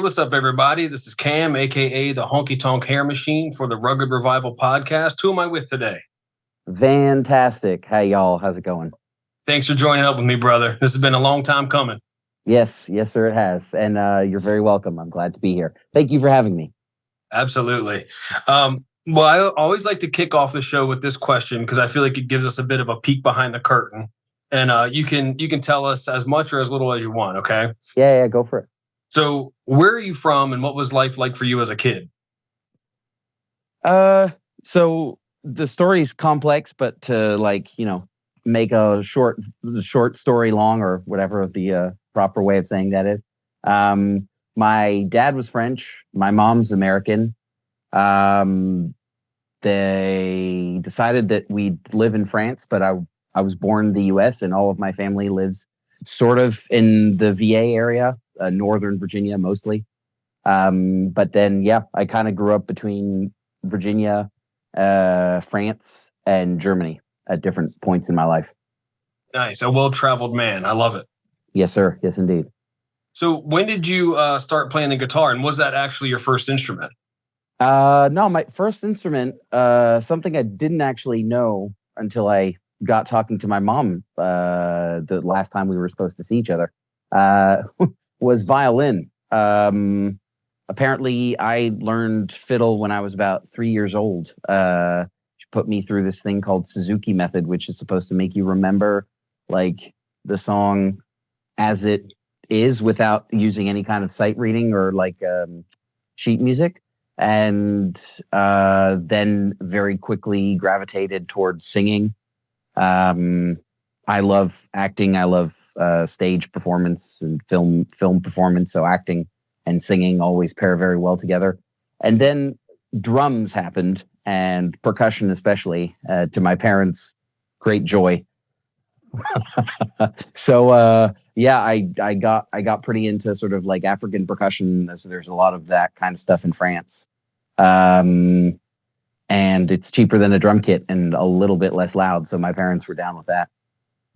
what's up, everybody? This is Cam, aka the Honky Tonk Hair Machine for the Rugged Revival podcast. Who am I with today? Fantastic. Hey, y'all. How's it going? Thanks for joining up with me, brother. This has been a long time coming. Yes, sir, it has. And you're very welcome. I'm glad to be here. Thank you for having me. Absolutely. Well, I always like to kick off the show with this question because I feel like it gives us a bit of a peek behind the curtain. And you can tell us as much or as little as you want, okay? Yeah, go for it. So where are you from and what was life like for you as a kid? So the story's complex, but to make a short story long or whatever the proper way of saying that is. My dad was French. My mom's American. They decided that we'd live in France, but I was born in the U.S. and all of my family lives sort of in the VA area, Northern Virginia mostly. But then, I kind of grew up between Virginia, France, and Germany at different points in my life. Nice. A well-traveled man. I love it. Yes, sir. Yes, indeed. So when did you start playing the guitar, and was that actually your first instrument? No, my first instrument, something I didn't actually know until I got talking to my mom the last time we were supposed to see each other, was violin. Apparently, I learned fiddle when I was about 3 years old. She put me through this thing called Suzuki method, which is supposed to make you remember like the song as it is without using any kind of sight reading or sheet music. And then very quickly gravitated towards singing. I love acting. I love stage performance and film performance. So acting and singing always pair very well together. And then drums happened, and percussion especially, to my parents' great joy. So I got pretty into sort of like African percussion. There's a lot of that kind of stuff in France. And it's cheaper than a drum kit and a little bit less loud. So my parents were down with that.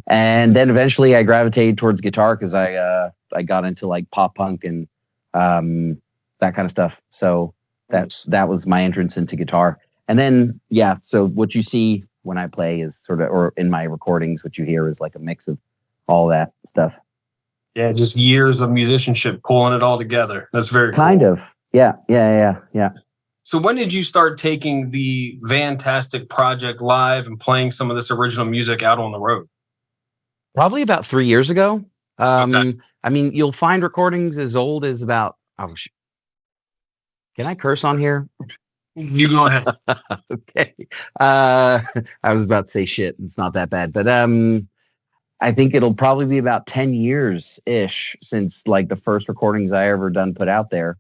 And then eventually I gravitated towards guitar because I got into like pop punk and that kind of stuff. So that was my entrance into guitar. And then, so what you see when I play is sort of, or in my recordings, what you hear is like a mix of all that stuff. Yeah, just years of musicianship, pulling it all together. That's very cool. Kind of. Yeah. So when did you start taking the Fantastic project live and playing some of this original music out on the road? Probably about 3 years ago. Okay. I mean, you'll find recordings as old as about... Can I curse on here? You go ahead. Okay. I was about to say shit. It's not that bad. But I think it'll probably be about 10 years-ish since like the first recordings I ever done put out there.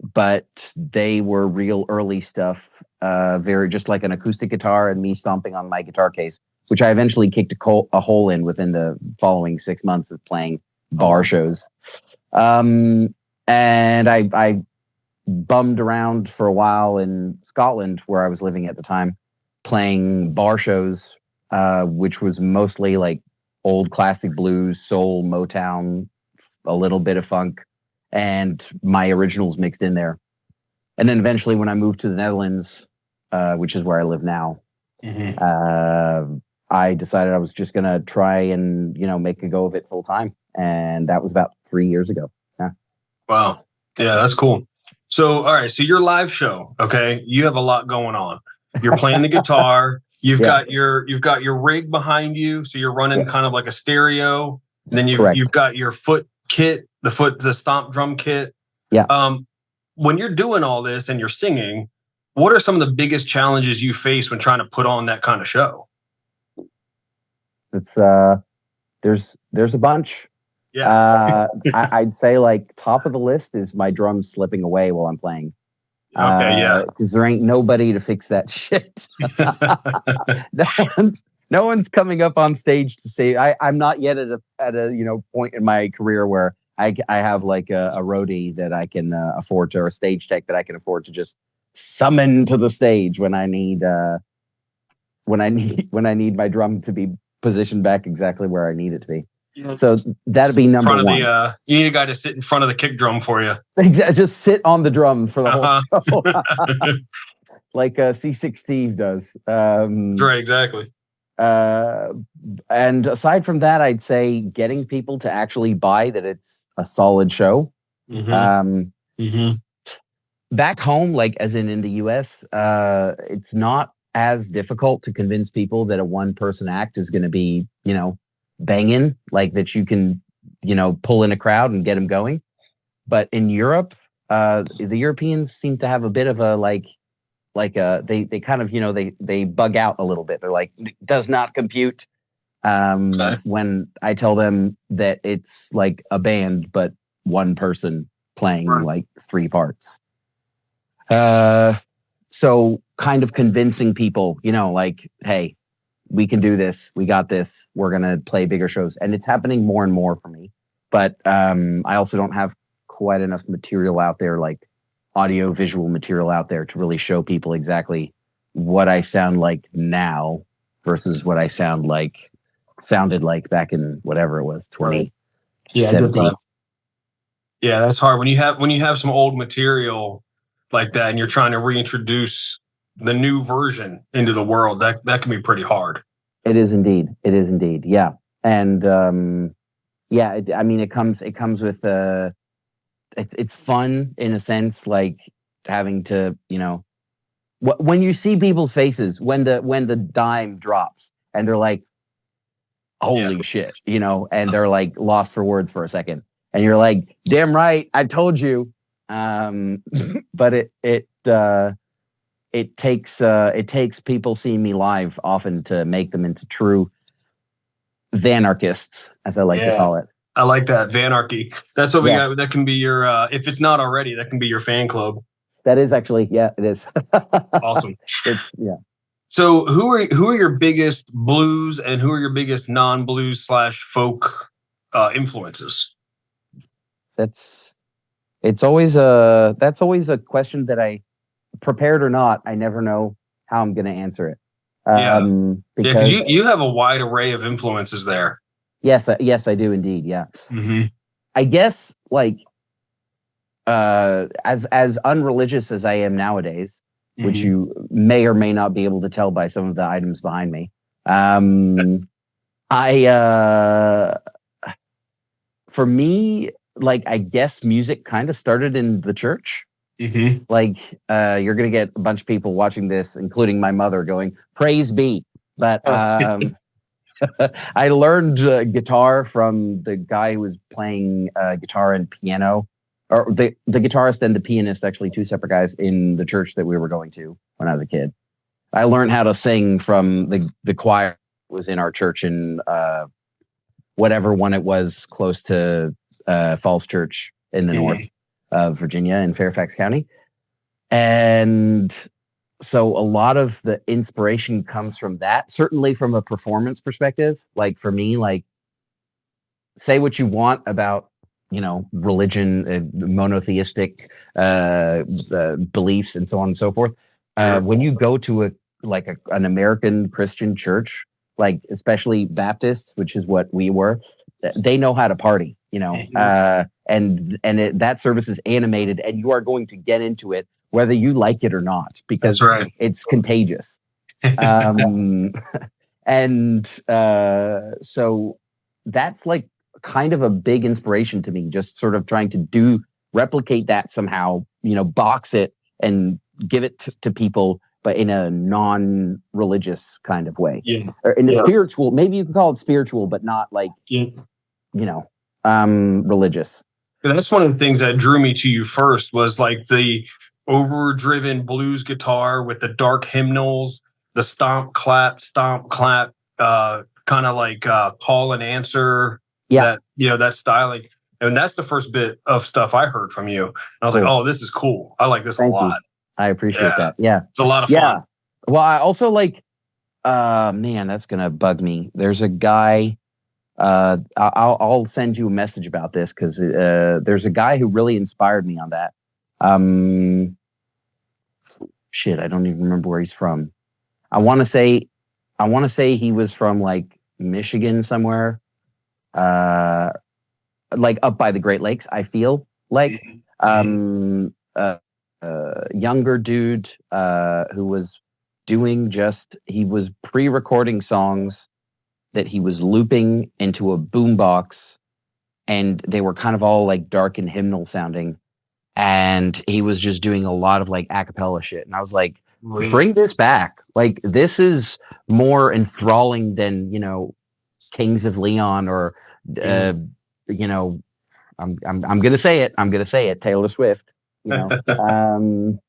But they were real early stuff, very just like an acoustic guitar and me stomping on my guitar case, which I eventually kicked a hole in within the following 6 months of playing bar shows. And I bummed around for a while in Scotland, where I was living at the time, playing bar shows, which was mostly like old classic blues, soul, Motown, a little bit of funk, and my originals mixed in there. And then eventually when I moved to the Netherlands, which is where I live now, I decided I was just going to try and, make a go of it full time. And that was about 3 years ago. Yeah. Wow. Yeah, that's cool. So, all right. So your live show, okay, you have a lot going on. You're playing the guitar. You've got your rig behind you. So you're running kind of like a stereo. And then you've got your foot kit, the stomp drum kit. Yeah. When you're doing all this and you're singing, what are some of the biggest challenges you face when trying to put on that kind of show? It's there's a bunch. Yeah. I'd say like top of the list is my drums slipping away while I'm playing. Okay, yeah. Because there ain't nobody to fix that shit. No one's coming up on stage to say I'm not yet at a point in my career where I have like a roadie that I can afford to, or a stage tech that I can afford to just summon to the stage when I need my drum to be positioned back exactly where I need it to be. So that'd be number one. You need a guy to sit in front of the kick drum for you. Just sit on the drum for the whole show. Like C6 Steve does. Right, exactly. And aside from that, I'd say getting people to actually buy that it's a solid show. Back home, like as in the US, it's not as difficult to convince people that a one-person act is going to be, banging, like that you can, pull in a crowd and get them going. But in Europe, the Europeans seem to have a bit of a they kind of, they bug out a little bit. They're like, does not compute. When I tell them that it's like a band, but one person playing like three parts. So kind of convincing people, like, hey, we can do this. We got this. We're going to play bigger shows. And it's happening more and more for me. But I also don't have quite enough material out there, like audio visual material out there to really show people exactly what I sound like now versus what I sounded like back in whatever it was, 2017. Yeah, that's hard. When you have some old material like that and you're trying to reintroduce the new version into the world, that can be pretty hard. It is indeed. Yeah. And it comes with it's fun in a sense, like having to, when you see people's faces when the dime drops and they're like, holy shit, and they're like lost for words for a second. And you're like, damn right, I told you. But it takes people seeing me live often to make them into true vanarchists, as I like to call it. I like that, vanarchy. That's what we got. That can be your, if it's not already, that can be your fan club. That is actually, it is. Awesome. So who are your biggest blues and who are your biggest non-blues / folk influences? That's always a question that I, prepared or not, I never know how I'm going to answer it. Because you have a wide array of influences there. Yes, I do indeed. Yeah. Mm-hmm. I guess like as unreligious as I am nowadays, which you may or may not be able to tell by some of the items behind me. For me, like, I guess music kind of started in the church. Like, you're going to get a bunch of people watching this, including my mother, going, praise be. But I learned guitar from the guy who was playing guitar and piano, or the guitarist and the pianist, actually two separate guys in the church that we were going to when I was a kid. I learned how to sing from the choir that was in our church in whatever one it was close to Falls Church in the north of Virginia in Fairfax County. And so a lot of the inspiration comes from that, certainly from a performance perspective. Like for me, like, say what you want about, religion, monotheistic beliefs and so on and so forth. When you go to an American Christian church, like especially Baptists, which is what we were, they know how to party, that service is animated and you are going to get into it whether you like it or not, because it's contagious. So that's like kind of a big inspiration to me, just sort of trying to replicate that somehow, box it and give it to people, but in a non-religious kind of way. Or in a spiritual, maybe you can call it spiritual, but not like, religious. That's one of the things that drew me to you first, was like the overdriven blues guitar with the dark hymnals, the stomp clap, kind of like call and answer. That styling. And that's the first bit of stuff I heard from you. And I was like, oh, this is cool. I like this a lot. I appreciate that. Yeah. It's a lot of fun. Well, I also like, man, that's going to bug me. There's a guy, I'll send you a message about this, because there's a guy who really inspired me on that. I don't even remember where he's from. I want to say he was from like Michigan somewhere. like up by the Great Lakes. I feel like younger dude who was doing he was pre-recording songs that he was looping into a boombox, and they were kind of all like dark and hymnal sounding. And he was just doing a lot of like a cappella shit. And I was like, bring this back. Like, this is more enthralling than, Kings of Leon or, I'm going to say it. I'm going to say it. Taylor Swift, and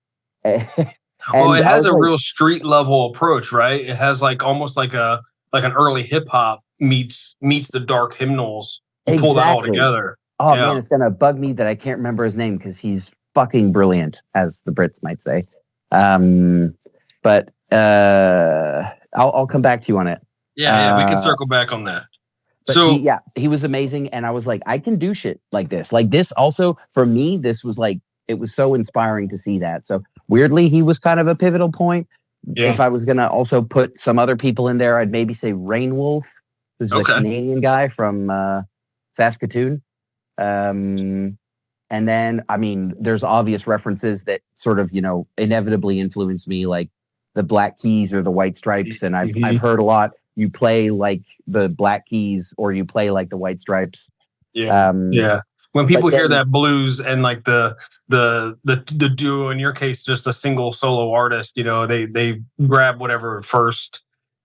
well, it has a real street level approach, right? It has like almost like an early hip hop meets the dark hymnals. You pull that all together. Oh man, it's gonna bug me that I can't remember his name because he's fucking brilliant, as the Brits might say. But I'll come back to you on it. Yeah, we can circle back on that. So he was amazing, and I was like, I can do shit like this. Like this also for me, this was like, it was so inspiring to see that. So weirdly, he was kind of a pivotal point. Yeah. If I was gonna also put some other people in there, I'd maybe say Rain Wolf, who's a Canadian guy from Saskatoon. And then, I mean, there's obvious references that sort of, inevitably influenced me, like the Black Keys or the White Stripes. And I've heard a lot. You play like the Black Keys or you play like the White Stripes. Yeah. When people hear that blues and like the duo, in your case, just a single solo artist, they grab whatever first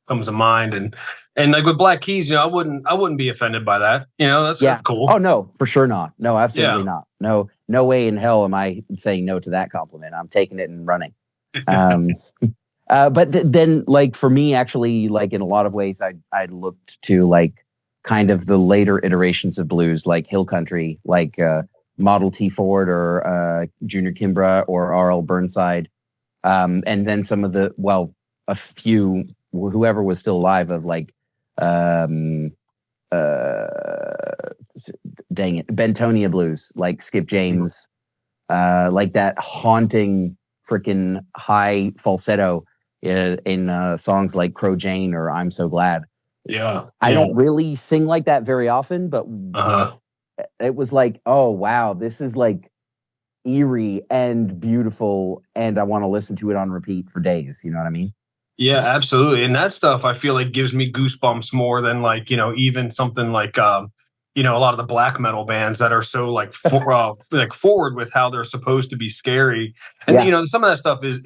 comes to mind. And like with Black Keys, I wouldn't be offended by that. That's cool. Oh no, for sure not. No, absolutely not. No way in hell am I saying no to that compliment. I'm taking it and running. But then like for me, actually, like in a lot of ways, I looked to like kind of the later iterations of blues, like Hill Country, like Model T Ford or Junior Kimbrough or R.L. Burnside. And then some of a few, whoever was still alive, of like, dang it, Bentonia blues, like Skip James, like that haunting freaking high falsetto in songs like Crow Jane or I'm So Glad. I don't really sing like that very often, but it was like, oh wow, this is like eerie and beautiful, and I want to listen to it on repeat for days. You know what I mean? Yeah, absolutely. And that stuff I feel like gives me goosebumps more than like, even something like, a lot of the black metal bands that are so like forward with how they're supposed to be scary. And, some of that stuff is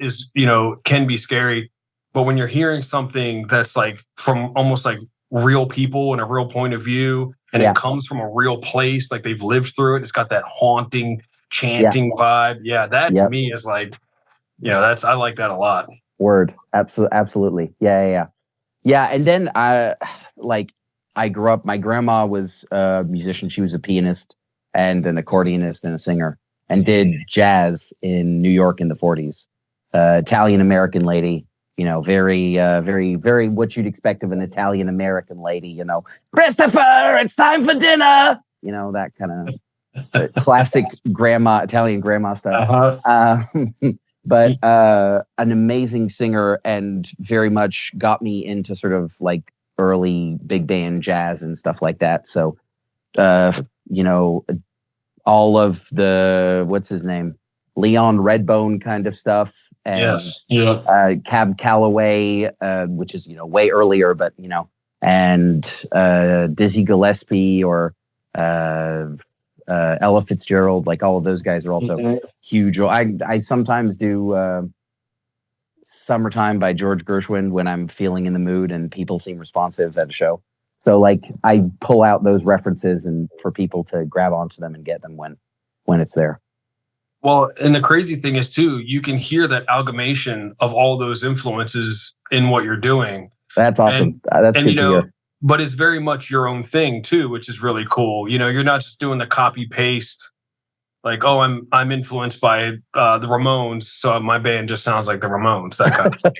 can be scary. But when you're hearing something that's like from almost like real people and a real point of view, and it comes from a real place, like they've lived through it, it's got that haunting, chanting vibe. Yeah, that to me is like, I like that a lot. Word. Absolutely. Yeah. And then I grew up, my grandma was a musician. She was a pianist and an accordionist and a singer, and did jazz in New York in the 40s. Italian American lady, very, very, very what you'd expect of an Italian American lady, Christopher, it's time for dinner. That kind of classic Italian grandma stuff. But an amazing singer, and very much got me into sort of like early big band jazz and stuff like that. So, all of the, what's his name? Leon Redbone kind of stuff. And, Cab Calloway, which is, way earlier, but, and Dizzy Gillespie or Ella Fitzgerald, like all of those guys are also huge. I sometimes do Summertime by George Gershwin when I'm feeling in the mood and people seem responsive at a show. So like I pull out those references and for people to grab onto them and get them when it's there. Well, and the crazy thing is too, you can hear that amalgamation of all those influences in what you're doing. That's awesome. That's good to hear. But it's very much your own thing too, which is really cool. You're not just doing the copy paste, like, oh, I'm influenced by the Ramones, so my band just sounds like the Ramones, that kind of thing.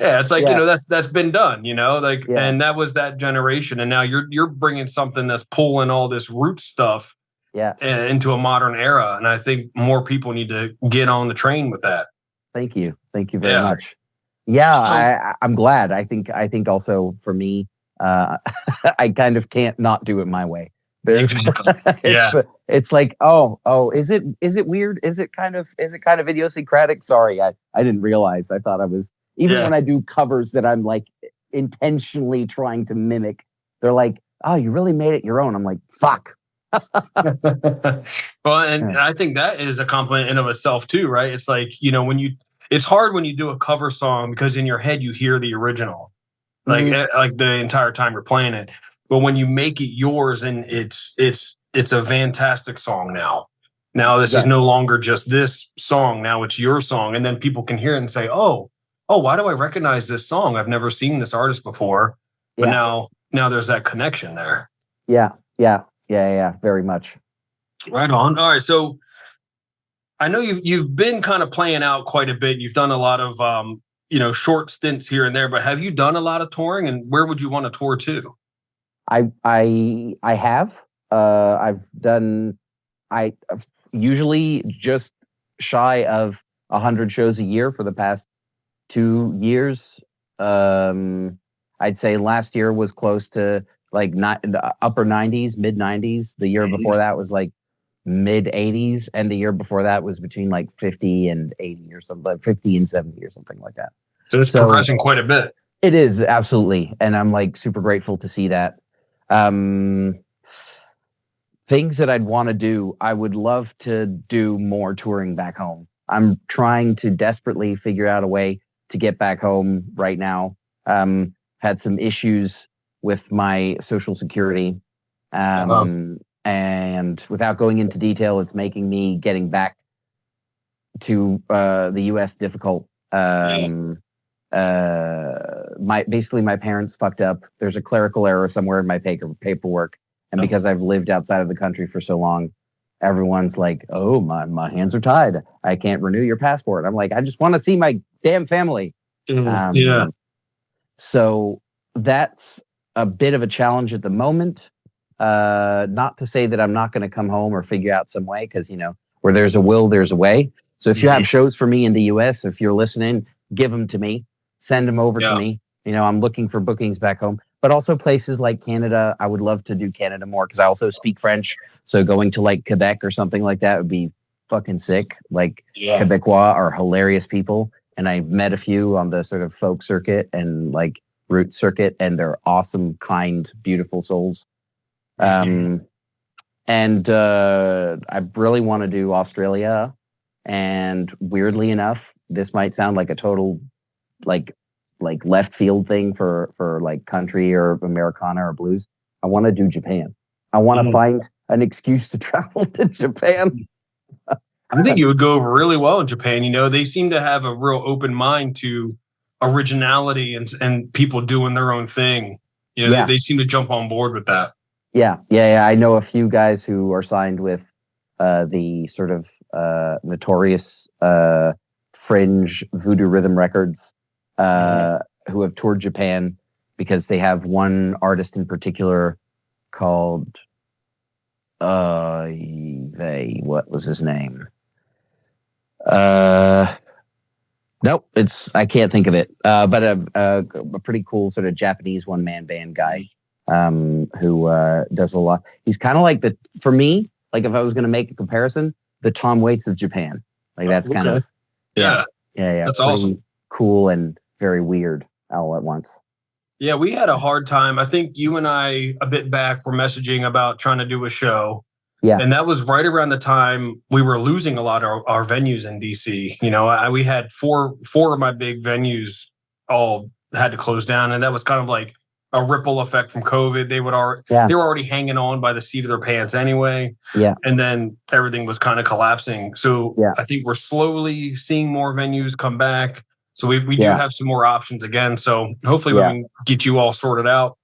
Yeah, it's like, that's been done, and that was that generation, and now you're bringing something that's pulling all this root stuff into a modern era, and I think more people need to get on the train with that. Thank you very much. Yeah, I'm glad. I think also for me, I kind of can't not do it my way. There's Exactly. Yeah. it's like, is it weird? Is it kind of idiosyncratic? Sorry, I didn't realize. I thought I was, even when I do covers that I'm like intentionally trying to mimic, they're like, oh, you really made it your own. I'm like, fuck. Well, and I think that is a compliment in of itself too, right? It's like, it's hard when you do a cover song because in your head you hear the original, like like the entire time you're playing it. But when you make it yours, and it's a fantastic song now. Now this is no longer just this song. Now it's your song, and then people can hear it and say, "Oh, why do I recognize this song? I've never seen this artist before." But now there's that connection there. Yeah, very much. Right on. All right, so I know you've been kind of playing out quite a bit. You've done a lot of short stints here and there, but have you done a lot of touring, and where would you want to tour to? I have. I've done. I usually just shy of 100 shows a year for the past 2 years. I'd say last year was close to like the upper 90s, mid 90s. The year before that was like mid 80s, and the year before that was between like 50 and 80 or something, like 50 and 70 or something like that. So it's progressing quite a bit. It is, absolutely, and I'm like super grateful to see that. Things that I'd want to do, I would love to do more touring back home. I'm trying to desperately figure out a way to get back home right now. Had some issues with my Social Security. And without going into detail, it's making me getting back to the U.S. difficult. My parents fucked up. There's a clerical error somewhere in my paperwork. And because I've lived outside of the country for so long, everyone's like, oh, my hands are tied. I can't renew your passport. I'm like, I just want to see my damn family. So that's a bit of a challenge at the moment. Not to say that I'm not going to come home or figure out some way, because, where there's a will, there's a way. So if you have shows for me in the US, if you're listening, give them to me, send them over to me. I'm looking for bookings back home, but also places like Canada. I would love to do Canada more because I also speak French. So going to like Quebec or something like that would be fucking sick. Like Quebecois are hilarious people. And I've met a few on the sort of folk circuit and like root circuit, and they're awesome, kind, beautiful souls. And I really want to do Australia. And weirdly enough, this might sound like a total like left field thing for like country or Americana or blues. I want to do Japan. I want to find an excuse to travel to Japan. I think you would go over really well in Japan. They seem to have a real open mind to originality and people doing their own thing. They seem to jump on board with that. Yeah. I know a few guys who are signed with the sort of notorious fringe Voodoo Rhythm Records who have toured Japan because they have one artist in particular called what was his name? Nope, I can't think of it. But a pretty cool sort of Japanese one-man band guy who does a lot. He's kind of like for me, like if I was going to make a comparison, the Tom Waits of Japan. Like that's kind of yeah. That's awesome. Cool and very weird all at once. Yeah, we had a hard time. I think you and I a bit back were messaging about trying to do a show. Yeah. And that was right around the time we were losing a lot of our venues in DC. We had four of my big venues all had to close down. And that was kind of like a ripple effect from COVID. They were already hanging on by the seat of their pants anyway. Yeah. And then everything was kind of collapsing. So I think we're slowly seeing more venues come back. So we do have some more options again. So hopefully we can get you all sorted out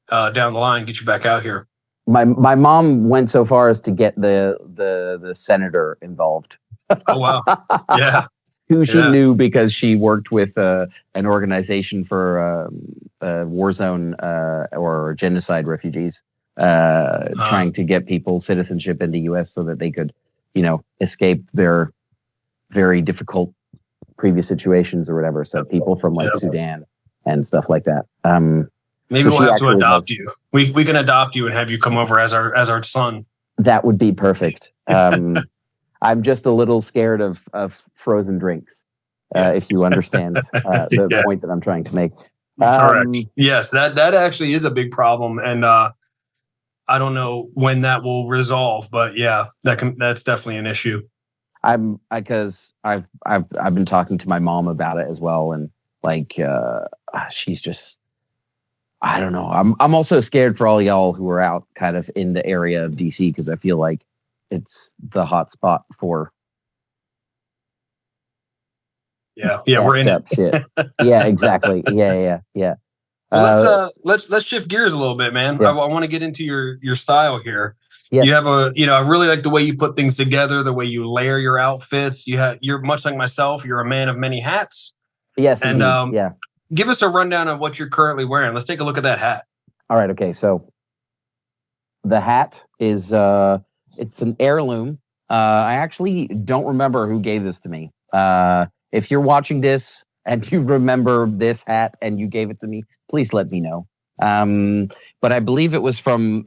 down the line, get you back out here. My mom went so far as to get the senator involved. Oh, wow. Yeah. Who she knew because she worked with an organization for war zone or genocide refugees, trying to get people citizenship in the U.S. so that they could, escape their very difficult previous situations or whatever. So people from like Sudan and stuff like that. Maybe so we'll have to adopt you. We can adopt you and have you come over as our son. That would be perfect. I'm just a little scared of frozen drinks, if you understand the point that I'm trying to make. Correct. Yes, that actually is a big problem, and I don't know when that will resolve, but yeah, that's definitely an issue. Because I've been talking to my mom about it as well, and like she's just, I don't know. I'm also scared for all y'all who are out kind of in the area of DC, because I feel like it's the hot spot for we're in it. Shit. Yeah, exactly. Yeah. Well, let's shift gears a little bit, man. Yeah. I want to get into your style here. Yes. You have I really like the way you put things together, the way you layer your outfits. You're much like myself. You're a man of many hats. Yes, and yeah. Give us a rundown of what you're currently wearing. Let's take a look at that hat. All right. Okay. So the hat is it's an heirloom. I actually don't remember who gave this to me. If you're watching this and you remember this hat and you gave it to me, please let me know. But I believe it was from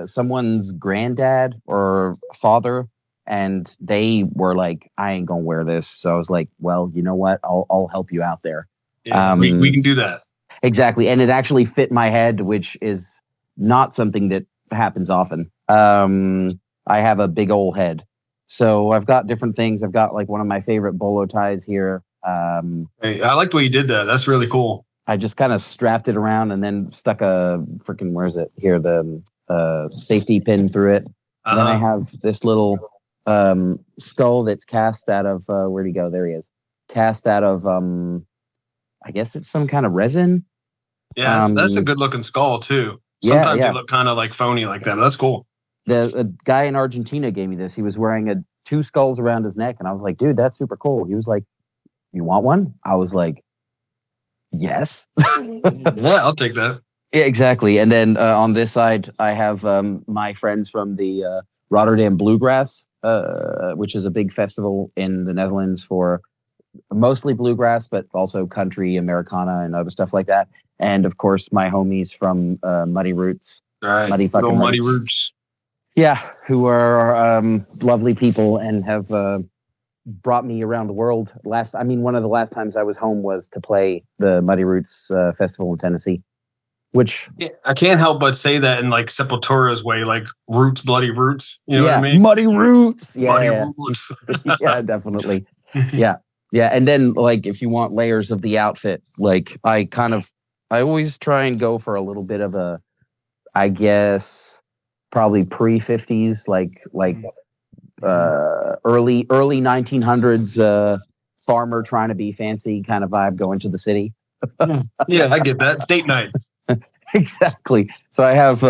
someone's granddad or father, and they were like, I ain't gonna wear this. So I was like, well, you know what? I'll help you out there. Yeah, we can do that. Exactly. And it actually fit my head, which is not something that happens often. I have a big old head. So I've got different things. I've got like one of my favorite bolo ties here. Hey, I like the way you did that. That's really cool. I just kind of strapped it around and then stuck a freaking, where's it? Here, the safety pin through it. And then I have this little skull that's cast out of, where'd he go? There he is. Cast out of, I guess it's some kind of resin. Yeah, that's a good looking skull too. Sometimes they look kind of like phony like that, but that's cool. The guy in Argentina gave me this. He was wearing two skulls around his neck, and I was like, dude, that's super cool. He was like, you want one? I was like, yes. Yeah, I'll take that. Yeah, exactly. And then on this side, I have my friends from the Rotterdam Bluegrass, which is a big festival in the Netherlands for mostly bluegrass, but also country, Americana, and other stuff like that. And of course, my homies from Muddy Roots. Right. Muddy Roots. Yeah, who are lovely people and have brought me around the world. One of the last times I was home was to play the Muddy Roots Festival in Tennessee, which... Yeah, I can't help but say that in like Sepultura's way, like roots, bloody roots. You know what I mean? Muddy Roots. Yeah, Muddy Roots. Yeah, definitely. Yeah. And then like if you want layers of the outfit, like I always try and go for a little bit of a, I guess, probably pre-50s, like early 1900s farmer trying to be fancy kind of vibe going to the city. Yeah, I get that. It's date night. Exactly. So I have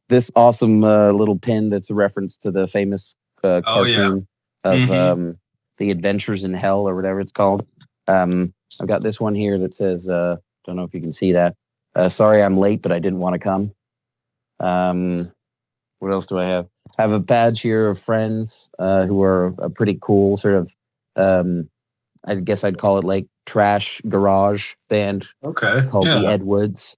this awesome little pin that's a reference to the famous cartoon of The Adventures in Hell or whatever it's called. I've got this one here that says, don't know if you can see that. Sorry I'm late, but I didn't want to come. What else do I have? I have a badge here of friends who are a pretty cool sort of, I guess I'd call it like trash garage band. Okay. Called the Ed Woods.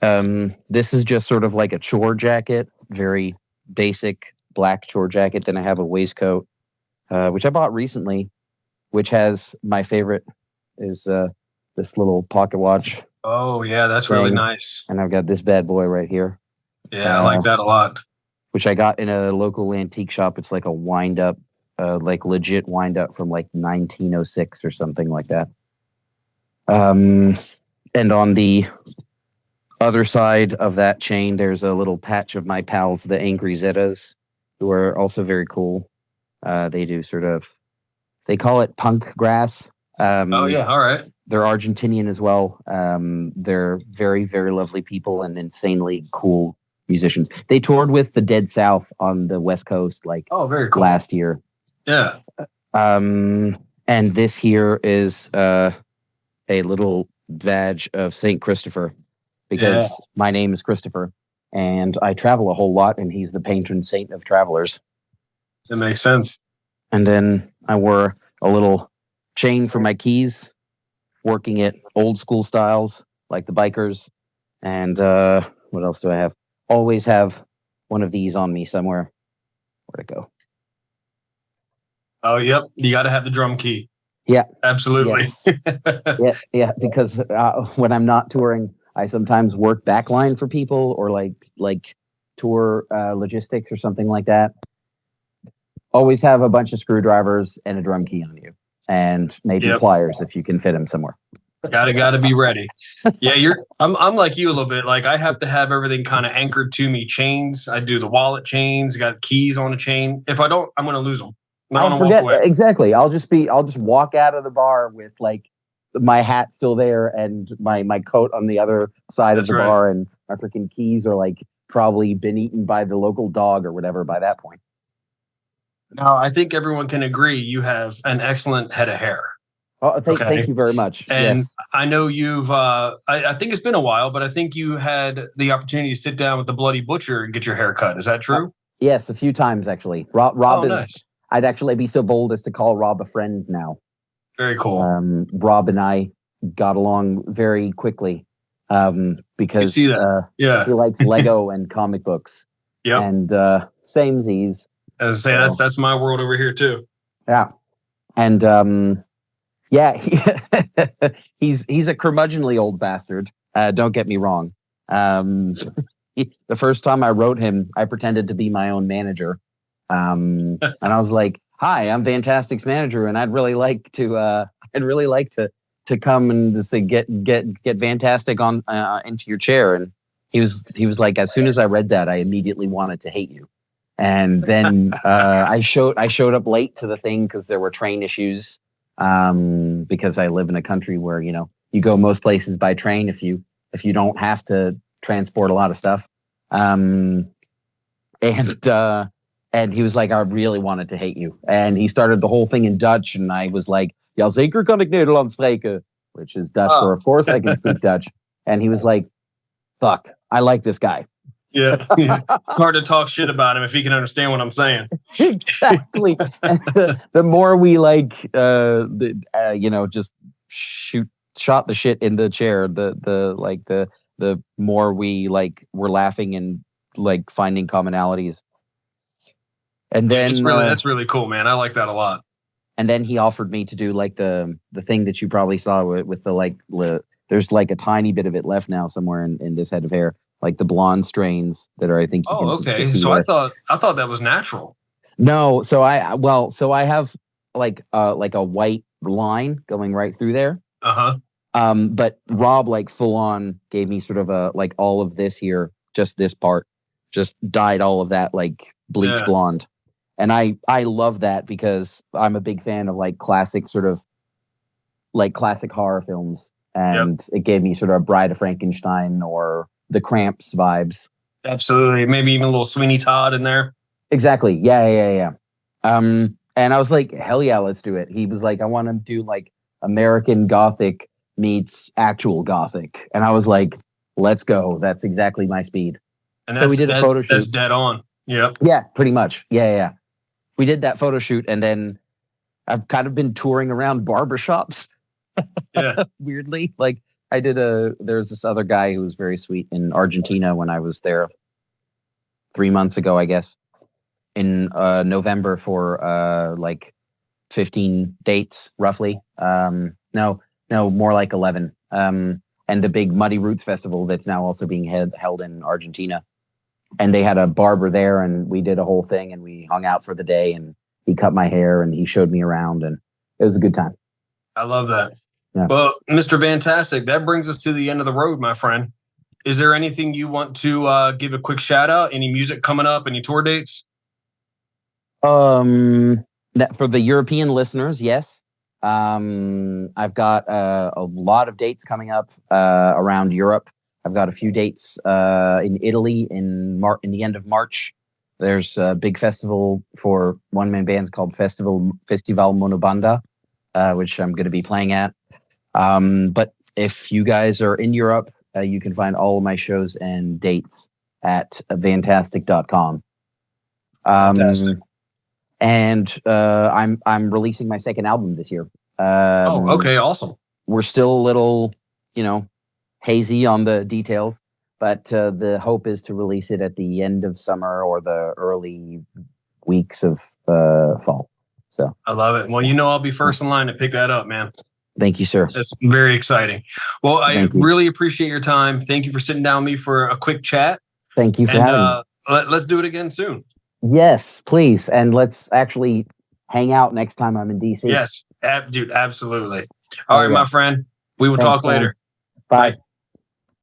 This is just sort of like a chore jacket, very basic black chore jacket. Then I have a waistcoat, which I bought recently, which has my favorite is this little pocket watch. Oh yeah, that's really nice. And I've got this bad boy right here. Yeah, I like that a lot. Which I got in a local antique shop. It's like a wind up, like legit wind up from like 1906 or something like that. And on the other side of that chain, there's a little patch of my pals, the Angry Zetas, who are also very cool. They do they call it punk grass. Oh yeah, all right. They're Argentinian as well. They're very, very lovely people and insanely cool musicians. They toured with the Dead South on the West Coast very cool. Last year. Yeah. And this here is a little badge of Saint Christopher because my name is Christopher and I travel a whole lot and he's the patron saint of travelers. That makes sense. And then I wore a little chain for my keys, working it old school styles like the bikers. And what else do I have? Always have one of these on me somewhere. Where'd it go? Oh, yep. You got to have the drum key. Yeah. Absolutely. Yes. Yeah. Because when I'm not touring, I sometimes work backline for people or like tour logistics or something like that. Always have a bunch of screwdrivers and a drum key on you, and maybe pliers if you can fit them somewhere. Gotta be ready. Yeah, I'm like you a little bit. Like I have to have everything kind of anchored to me. Chains. I do the wallet chains. Got keys on a chain. If I don't, I'm gonna lose them. I'll forget exactly. I'll just walk out of the bar with like my hat still there and my coat on the other side of the bar, and my freaking keys are like probably been eaten by the local dog or whatever by that point. Now, I think everyone can agree you have an excellent head of hair. Oh, thank you very much. And yes. I know you've, I think it's been a while, but I think you had the opportunity to sit down with the Bloody Butcher and get your hair cut. Is that true? Yes, a few times actually. Rob is, nice. I'd actually be so bold as to call Rob a friend now. Very cool. Rob and I got along very quickly because he likes Lego and comic books. Yeah. And samesies. As I say, that's my world over here too. Yeah, and he's a curmudgeonly old bastard. Don't get me wrong. The first time I wrote him, I pretended to be my own manager, and I was like, "Hi, I'm Fantastic's manager, and I'd really like to come and say get Fantastic on into your chair." And he was like, "As soon as I read that, I immediately wanted to hate you." And then I showed up late to the thing because there were train issues. Because I live in a country where you go most places by train if you don't have to transport a lot of stuff. And he was like, "I really wanted to hate you." And he started the whole thing in Dutch, and I was like, "Ja, zeker kan ik Nederlands spreken," which is Dutch for of course I can speak Dutch. And he was like, "Fuck, I like this guy." Yeah. It's hard to talk shit about him if he can understand what I'm saying. Exactly. And the more we just shot the shit in the chair, the more we were laughing and finding commonalities. And then that's really cool, man. I like that a lot. And then he offered me to do the thing that you probably saw with the there's a tiny bit of it left now somewhere in this head of hair. Like the blonde strains that are, I think. Okay. So I thought that was natural. No. So I have a white line going right through there. But Rob full on gave me sort of a all of this here, just this part, just dyed all of that bleach blonde, and I love that because I'm a big fan of classic sort of classic horror films, and it gave me sort of a Bride of Frankenstein or the Cramps vibes. Absolutely. Maybe even a little Sweeney Todd in there. Exactly. Yeah. And I was like, hell yeah, let's do it. He was like, I want to do American Gothic meets actual Gothic. And I was like, let's go. That's exactly my speed. And so we did a photo shoot. That's dead on. Yeah. Yeah, pretty much. Yeah. We did that photo shoot, and then I've kind of been touring around barbershops. Yeah. Weirdly. I did there's this other guy who was very sweet in Argentina when I was there 3 months ago, I guess, in November for 15 dates roughly. No, more like 11. And the big Muddy Roots Festival that's now also being held in Argentina. And they had a barber there, and we did a whole thing, and we hung out for the day, and he cut my hair and he showed me around, and it was a good time. I love that. Yeah. Well, Mr. Fantastic, that brings us to the end of the road, my friend. Is there anything you want to give a quick shout out? Any music coming up? Any tour dates? For the European listeners, yes. I've got a lot of dates coming up around Europe. I've got a few dates in Italy in the end of March. There's a big festival for one-man bands called Festival Monobanda, which I'm going to be playing at. But if you guys are in Europe, you can find all of my shows and dates at fantastic.com. Fantastic. And I'm releasing my second album this year. Okay, awesome. We're still a little, hazy on the details, but the hope is to release it at the end of summer or the early weeks of fall. So I love it. Well, I'll be first in line to pick that up, man. thank you, sir. That's very exciting. Well, I really appreciate your time. Thank you for sitting down with me for a quick chat. Thank you for having me. Let's do it again soon. Yes, please. And let's actually hang out next time I'm in DC. Yes, dude, absolutely. All right, my friend. We will talk later. Bye.